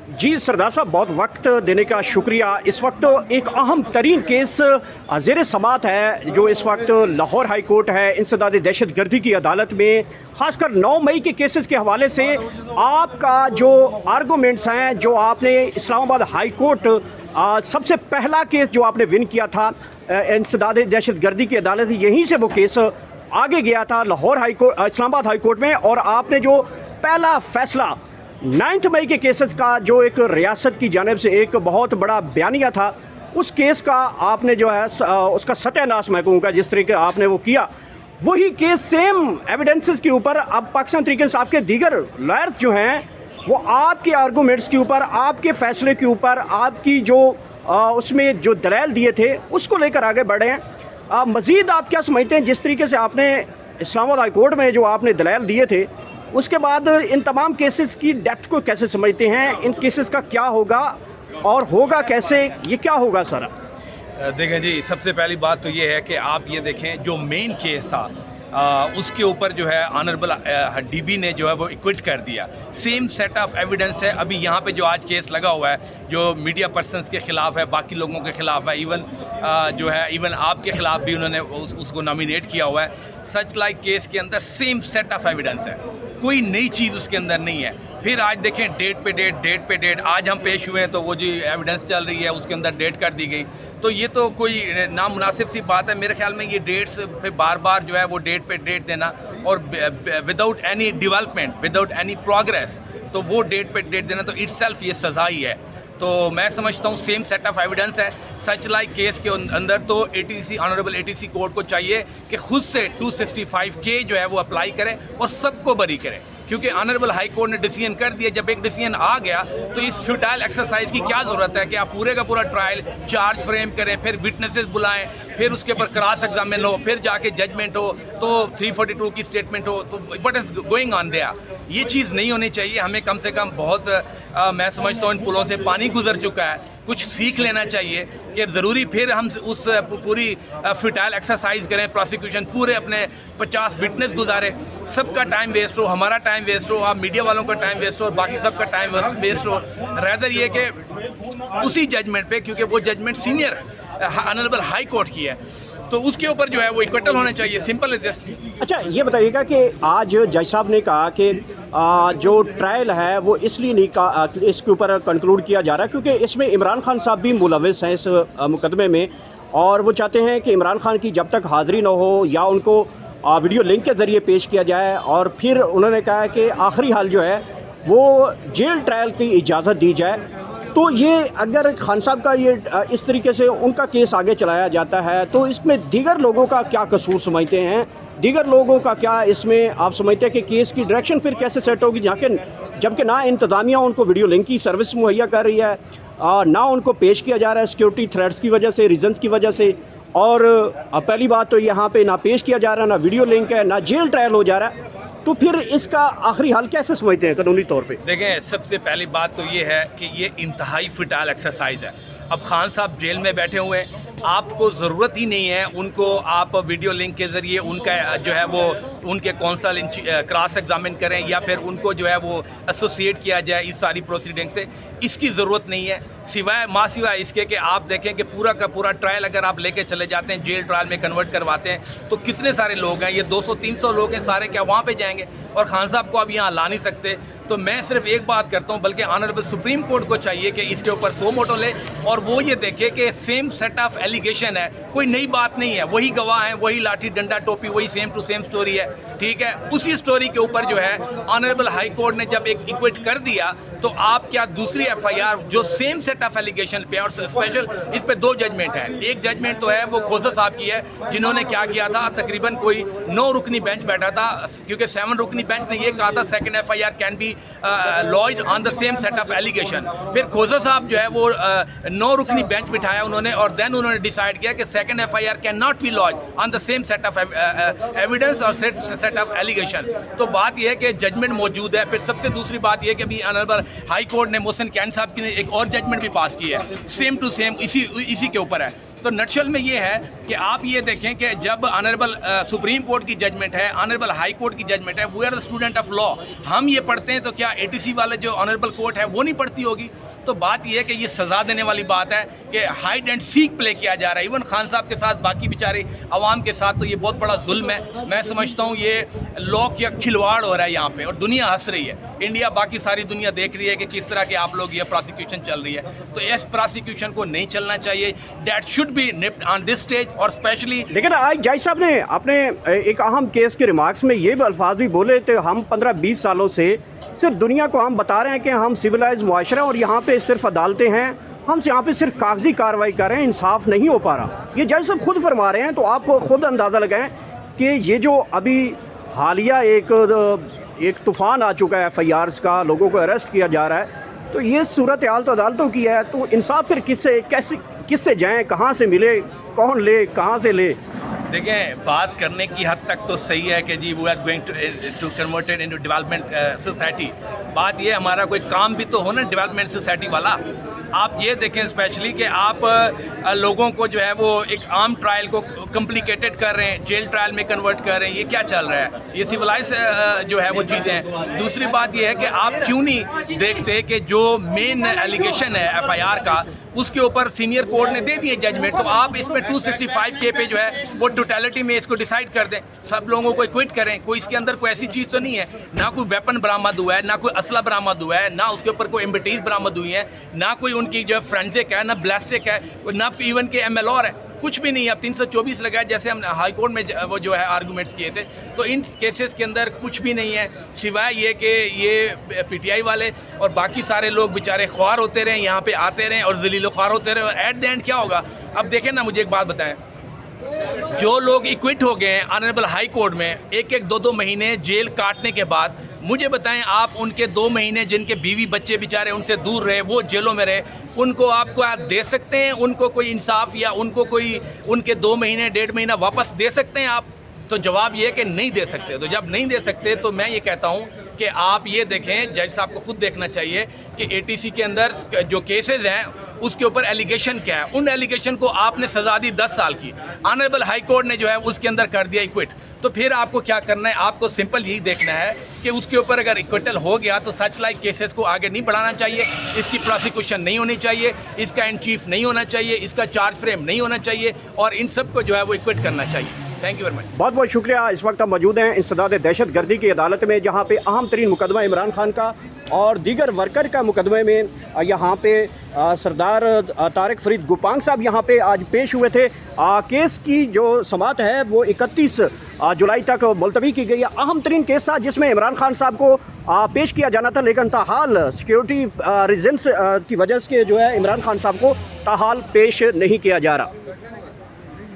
जी सरदार साहब, बहुत वक्त देने का शुक्रिया। इस वक्त एक अहम तरीन केस ज़ेर समात है जो इस वक्त लाहौर हाई कोर्ट है इंसदाद दहशत गर्दी की अदालत में, ख़ासकर 9 मई के केसेस के हवाले से आपका जो आर्गूमेंट्स हैं, जो आपने इस्लामाबाद हाई कोर्ट सबसे पहला केस जो आपने विन किया था इंसदाद दहशत गर्दी की अदालत से, यहीं से वो केस आगे गया था Lahore high court, Islamabad high court में। और आपने जो पहला फैसला 9 मई के केसेस का जो एक रियासत की जानिब से एक बहुत बड़ा बयानिया था, उस केस का आपने जो है उसका सत्यानाश मैं कहूँगा जिस तरीके आपने वो किया, वही केस सेम एविडेंसेस के ऊपर अब पाकिस्तान तहरीक इंसाफ के दीगर लॉयर्स जो हैं वो आपके आर्गूमेंट्स के ऊपर, आपके फैसले के ऊपर, आपकी जो उसमें जो दलाइल दिए थे उसको लेकर आगे बढ़े हैं। मज़ीद आप क्या समझते हैं जिस तरीके से आपने इस्लामाबाद हाई कोर्ट में जो आपने दलाइल दिए थे, उसके बाद इन तमाम केसेस की डेप्थ को कैसे समझते हैं, इन केसेस का क्या होगा और होगा कैसे, ये क्या होगा सर? देखें जी, सबसे पहली बात तो ये है कि आप ये देखें जो मेन केस था उसके ऊपर जो है ऑनरेबल डीबी ने जो है वो इक्विट कर दिया। सेम सेट ऑफ एविडेंस है। अभी यहाँ पे जो आज केस लगा हुआ है जो मीडिया पर्सनस के ख़िलाफ़ है, बाकी लोगों के ख़िलाफ़ है, इवन आपके ख़िलाफ़ भी उन्होंने उसको नॉमिनेट किया हुआ है। सच लाइक केस के अंदर सेम सेट ऑफ एविडेंस है, कोई नई चीज़ उसके अंदर नहीं है। फिर आज देखें डेट पे डेट आज हम पेश हुए हैं तो वो जो एविडेंस चल रही है उसके अंदर डेट कर दी गई, तो ये तो कोई नामुनासिब सी बात है। मेरे ख्याल में ये डेट्स पे बार बार जो है वो डेट पे डेट देना और without any development, without any progress, तो वो डेट पे डेट देना तो इटसेल्फ ये सज़ा ही है। तो मैं समझता हूँ सेम सेट ऑफ एविडेंस है। सच लाइक केस के अंदर तो एटीसी, ऑनरेबल एटीसी कोर्ट को चाहिए कि खुद से 265K जो है वो अप्लाई करें और सबको बरी करें, क्योंकि ऑनरेबल हाई कोर्ट ने डिसीजन कर दिया। जब एक डिसीजन आ गया तो इस फ्यूटाइल एक्सरसाइज की क्या ज़रूरत है कि आप पूरे का पूरा ट्रायल चार्ज फ्रेम करें, फिर विटनेसेस बुलाएं, फिर उसके ऊपर क्रॉस एग्जामिन हो, फिर जाके जजमेंट हो, तो 342 की स्टेटमेंट हो, तो what is going on their? ये चीज़ नहीं होनी चाहिए। हमें कम से कम बहुत मैं समझता हूँ इन पुलों से पानी गुजर चुका है, कुछ सीख लेना चाहिए कि ज़रूरी फिर हम उस पूरी फ्यूटाइल एक्सरसाइज करें, प्रोसिक्यूशन पूरे अपने 50 विटनेस गुजारे, सबका टाइम वेस्ट हो, हमारा टाइम वेस्ट हो, आप मीडिया वालों का टाइम वेस्ट हो और बाकी सबका टाइम वेस्ट हो। रैदर ये कि उसी जजमेंट पे, क्योंकि वो judgement senior honourable high court की है, तो उसके ऊपर जो है वो इक्वटल होना चाहिए। Simple is this. अच्छा, ये बताइएगा कि आज जज साहब ने कहा कि जो ट्रायल है वो इसलिए नहीं कहा, इसके ऊपर कंक्लूड किया जा रहा है क्योंकि इसमें इमरान खान साहब भी मुलविस हैं इस मुकदमे में, और वो चाहते हैं कि इमरान खान की जब तक हाज़िरी न हो या उनको वीडियो लिंक के ज़रिए पेश किया जाए, और फिर उन्होंने कहा कि आखिरी हाल जो है वो जेल ट्रायल की इजाज़त दी जाए। तो ये अगर खान साहब का ये इस तरीके से उनका केस आगे चलाया जाता है तो इसमें दीगर लोगों का क्या कसूर समझते हैं, दीगर लोगों का क्या इसमें आप समझते हैं कि केस की डायरेक्शन फिर कैसे सेट होगी, जबकि ना इंतज़ामिया उनको वीडियो लिंक की सर्विस मुहैया कर रही है, ना उनको पेश किया जा रहा है सिक्योरिटी थ्रेट्स की वजह से, रीजंस की वजह से, और पहली बात तो यहाँ पे ना पेश किया जा रहा है, ना वीडियो लिंक है, ना जेल ट्रायल हो जा रहा है, तो फिर इसका आखिरी हाल कैसे समझते हैं कानूनी तौर पे? देखें, सबसे पहली बात तो ये है कि ये इंतहाई फिटाइल एक्सरसाइज है। अब खान साहब जेल में बैठे हुए हैं, आपको ज़रूरत ही नहीं है उनको आप वीडियो लिंक के ज़रिए उनका जो है वो उनके कौंसल क्रॉस एग्जामिन करें या फिर उनको जो है वो एसोसिएट किया जाए इस सारी प्रोसीडिंग से। इसकी ज़रूरत नहीं है, सिवाय इसके कि आप देखें कि पूरा का पूरा ट्रायल अगर आप लेके चले जाते हैं, जेल ट्रायल में कन्वर्ट करवाते हैं, तो कितने सारे लोग हैं, ये 200-300 लोग हैं, सारे क्या वहाँ पे जाएंगे? और खान साहब को आप यहाँ ला नहीं सकते। तो मैं सिर्फ एक बात करता हूँ, बल्कि ऑनरेबल सुप्रीम कोर्ट को चाहिए कि इसके ऊपर सो मोटो ले और वो ये देखे कि सेम सेट ऑफ एलिगेशन है, कोई नई बात नहीं है, वही गवाह हैं, वही लाठी डंडा टोपी, वही सेम टू सेम स्टोरी है, ठीक है। उसी स्टोरी के ऊपर जो है ऑनरेबल हाई कोर्ट ने जब एक इक्विट कर दिया, तो आप क्या दूसरी FIR जो सेम सेट ऑफ एलिगेशन पे, और स्पेशल इस पे 2 जजमेंट हैं। एक जजमेंट तो है वो खोसा साहब की है, जिन्होंने क्या किया था, तकरीबन कोई 9 रुकनी बेंच बैठा था, क्योंकि 7 रुकनी बेंच ने ये कहा था second FIR can be lodged on the same set of allegation. फिर खोसा साहब जो है वो 9 रुकनी बेंच बिठाया उन्होंने, और देन उन्होंने डिसाइड किया कि second FIR can not be lodged on the same set of evidence और सेट ऑफ एलिगेशन। तो बात यह है कि जजमेंट मौजूद है। फिर सबसे दूसरी बात यह है कि अभी ऑनरेबल हाई कोर्ट ने मोहसिन कैंट साहब की एक और जजमेंट भी पास की है, सेम टू सेम इसी के ऊपर है। तो नटशल में ये है कि आप ये देखें कि जब ऑनरेबल सुप्रीम कोर्ट की जजमेंट है, ऑनरेबल हाई कोर्ट की जजमेंट है, we are the student of law, हम ये पढ़ते हैं तो क्या एटीसी वाले जो ऑनरेबल कोर्ट है वो नहीं पढ़ती होगी? तो बात यह है कि ये सज़ा देने वाली बात है कि हाइड एंड सीक प्ले किया जा रहा है इवन खान साहब के साथ, बाकी बेचारे अवाम के साथ। तो ये बहुत बड़ा जुल्म है। मैं समझता हूँ ये लॉ का खिलवाड़ हो रहा है यहाँ पे, और दुनिया हंस रही है। इंडिया, बाकी सारी दुनिया देख रही है कि किस तरह के आप लोग ये प्रोसिक्यूशन चल रही है। तो इस प्रोसिक्यूशन को नहीं चलना चाहिए। That should be nipped on this stage, और स्पेशली। लेकिन आज जज साहब ने अपने एक अहम केस के रिमार्क्स में ये अल्फाज भी बोले थे, हम 15-20 सालों से सिर्फ दुनिया को हम बता रहे हैं कि हम सिविलाइज मुआशरा और यहाँ पे सिर्फ अदालतें हैं, हम यहाँ पे सिर्फ कागजी कार्रवाई कर रहे हैं, इंसाफ नहीं हो पा रहा। ये जज साहब खुद फरमा रहे हैं, तो आप खुद अंदाज़ा लगाएं कि ये जो अभी हालिया एक तूफ़ान आ चुका है FIRs का, लोगों को अरेस्ट किया जा रहा है, तो ये सूरत हाल तो अदालतों की है, तो इंसाफ फिर किससे जाएँ, कहाँ से मिले, कौन ले, कहाँ से ले? देखें, बात करने की हद तक तो सही है कि जी we are going to converted into development society. बात ये, हमारा कोई काम भी तो हो ना डेवलपमेंट सोसाइटी वाला। आप ये देखें स्पेशली कि आप लोगों को जो है वो एक आम ट्रायल को कॉम्प्लिकेटेड कर रहे हैं, जेल ट्रायल में कन्वर्ट कर रहे हैं। ये क्या चल रहा है? ये सिविलाइज जो है वो चीज़ें हैं। दूसरी बात ये है कि आप क्यों नहीं देखते कि जो मेन एलिगेशन है FIR का, उसके ऊपर सीनियर कोर्ट ने दे दिए जजमेंट, तो आप इसमें 265K पे जो है वो टोटलिटी में इसको डिसाइड कर दें, सब लोगों को क्विट करें। कोई इसके अंदर कोई ऐसी चीज़ तो नहीं है, ना कोई वेपन बरामद हुआ है, ना कोई असला बरामद हुआ है, ना उसके ऊपर कोई एम्बिटीज बरामद हुई है, ना कोई उनकी जो है फ्रेंसिक है, ना ब्लास्टिक है, ना इवन के MLR है, कुछ भी नहीं है। अब 324 लगाया जैसे हमने हाई कोर्ट में वो जो है आर्गूमेंट्स किए थे। तो इन केसेस के अंदर कुछ भी नहीं है, सिवाय ये कि ये PTI वाले और बाकी सारे लोग बेचारे ख्वार होते रहे, यहाँ पे आते रहे और जलीलो ख्वार होते रहे, और एट द एंड क्या होगा? अब देखें ना, मुझे एक बात बताएं, जो लोग इक्विट हो गए हैं ऑनरेबल हाई कोर्ट में 1-2 महीने जेल काटने के बाद, मुझे बताएं आप उनके 2 महीने जिनके बीवी बच्चे बेचारे उनसे दूर रहे, वो जेलों में रहे, उनको आपको दे सकते हैं उनको कोई इंसाफ, या उनको कोई उनके 2 महीने 1.5 महीना वापस दे सकते हैं आप? तो जवाब ये है कि नहीं दे सकते। तो जब नहीं दे सकते तो मैं ये कहता हूँ कि आप ये देखें, जज साहब को खुद देखना चाहिए कि ATC के अंदर जो केसेस हैं उसके ऊपर एलिगेशन क्या है। उन एलिगेशन को आपने सजा दी 10 साल की, ऑनरेबल हाई कोर्ट ने जो है उसके अंदर कर दिया इक्विट। तो फिर आपको क्या करना है? आपको सिंपल यही देखना है कि उसके ऊपर अगर इक्विटल हो गया तो सच लाइक केसेस को आगे नहीं बढ़ाना चाहिए, इसकी प्रोसिक्यूशन नहीं होनी चाहिए, इसका इन चीफ नहीं होना चाहिए, इसका चार्ज फ्रेम नहीं होना चाहिए, और इन सब को जो है वो इक्विट करना चाहिए। Thank you very much. बहुत बहुत शुक्रिया। इस वक्त हम मौजूद हैं इंसदाद दहशत गर्दी की अदालत में, जहाँ पे अहम तरीन मुकदमा इमरान खान का और दीगर वर्कर का मुकदमे में यहाँ पे सरदार तारिक फरीद गुपांग साहब यहाँ पे आज पेश हुए थे। केस की जो समाअत है वो 31 जुलाई तक मुलतवी की गई है। अहम तरीन केस था जिसमें इमरान खान साहब को पेश किया जाना था, लेकिन ताहाल सिक्योरिटी रीजन्स की वजह से जो है इमरान खान साहब को ताहाल पेश नहीं किया जा रहा।